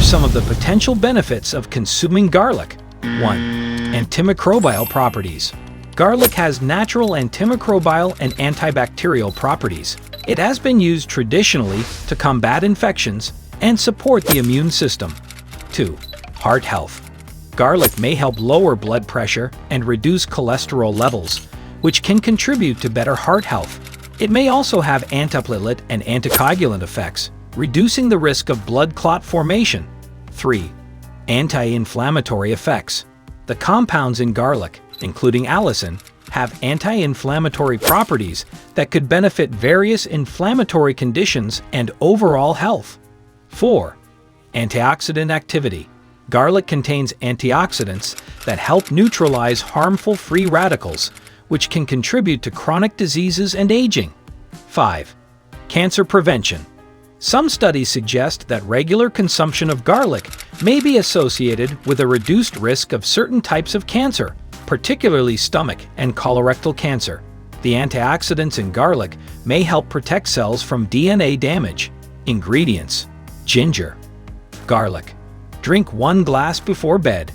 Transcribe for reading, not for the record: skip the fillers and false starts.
are some of the potential benefits of consuming garlic. 1. Antimicrobial properties. Garlic has natural antimicrobial and antibacterial properties. It has been used traditionally to combat infections and support the immune system. 2. Heart health. Garlic may help lower blood pressure and reduce cholesterol levels, which can contribute to better heart health. It may also have antiplatelet and anticoagulant effects, reducing the risk of blood clot formation. 3. Anti-inflammatory effects. The compounds in garlic, including allicin, have anti-inflammatory properties that could benefit various inflammatory conditions and overall health. 4. Antioxidant activity. Garlic contains antioxidants that help neutralize harmful free radicals, which can contribute to chronic diseases and aging. 5. Cancer prevention. Some studies suggest that regular consumption of garlic may be associated with a reduced risk of certain types of cancer, particularly stomach and colorectal cancer. The antioxidants in garlic may help protect cells from DNA damage. Ingredients: ginger, garlic. Drink 1 glass before bed.